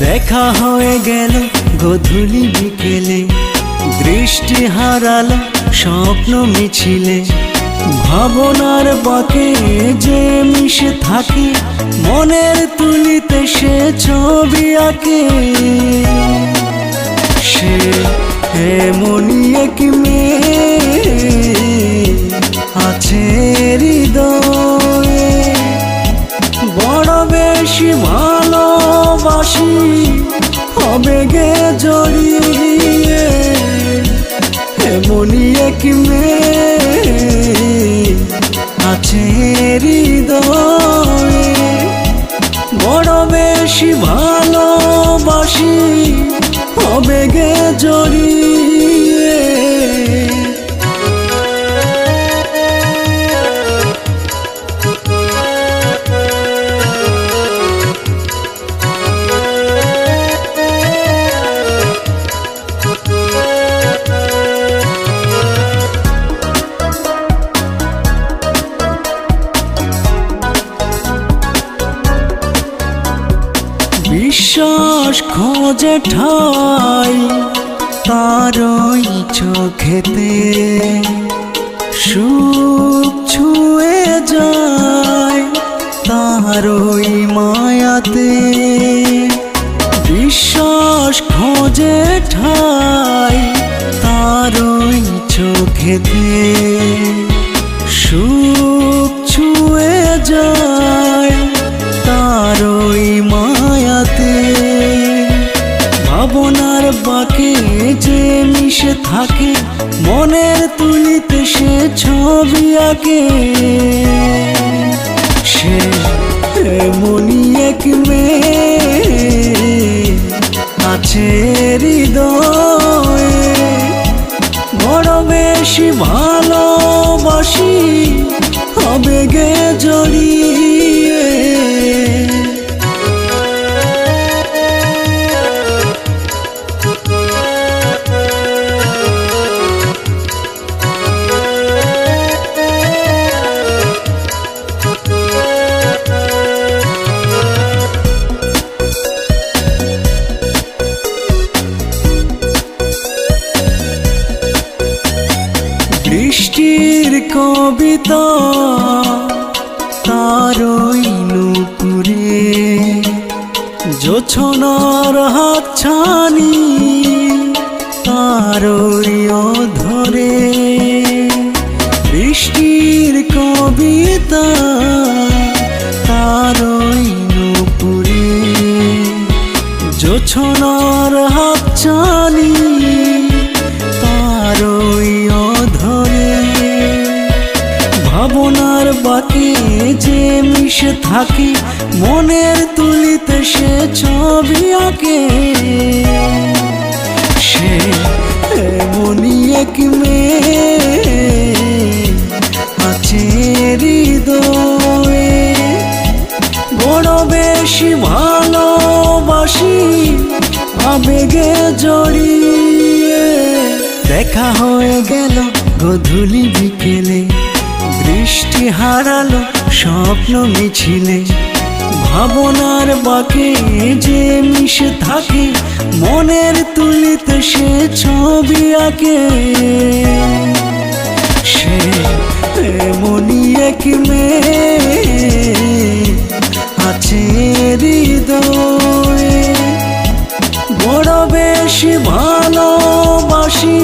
দেখা হয়ে গেল গধূলি বিকেলে, দৃষ্টি হারালো স্বপ্ন মিছিলে। ভাবনার বাঁকে যে মিশে থাকে, মনের তুলিতে সে ছবি আঁকে। সে এমনই এক মেয়ে আছে হৃদয়ে, বড় বেশি ভালোবাসি আবেগে জড়িয়ে। এমনই এক মেয়ে আছে হৃদয়ে, বড় বেশি ভালোবাসি আবেগে জড়িয়ে। বিশ্বাস খোঁজে ঠাই তারই চোখেতে, সুখ ছুঁয়ে যায় তারই মায়াতে। বিশ্বাস খোঁজে ঠাই তারই চোখেতে, সুখ ছুঁয়ে যায় তারই মায়াতে। ভাবনার বাঁকে যে মিশে থাকে, মনের তুলিতে সে ছবি আঁকে। সে এমনই এক মেয়ে আছে হৃদয়ে, বড় বেশি ভালোবাসি আবেগে জড়িয়ে। বৃষ্টির কবিতা তারই নুপুরে, জোছনার হাতছানি তারই অধরে। বৃষ্টির কবিতা তারই নুপুরে, জোছনার হাতছানি তারই অধরে। ভাবনার বাঁকে যে মিশে থাকে, মনের তুলিতে সে ছবি আঁকে। সে এমনই এক মেয়ে আছে হৃদয়ে, বড় বেশি ভালোবাসি আবেগে জড়িয়ে। দেখা হয়ে গেল গধূলি বিকেলে, দৃষ্টি হারালো স্বপ্ন মিছিলে। ভাবনার বাঁকে যে মিশে থাকে, মনের তুলিতে সে ছবি আঁকে। সে এমনই এক মেয়ে আছে হৃদয়ে, বড় বেশি ভালোবাসি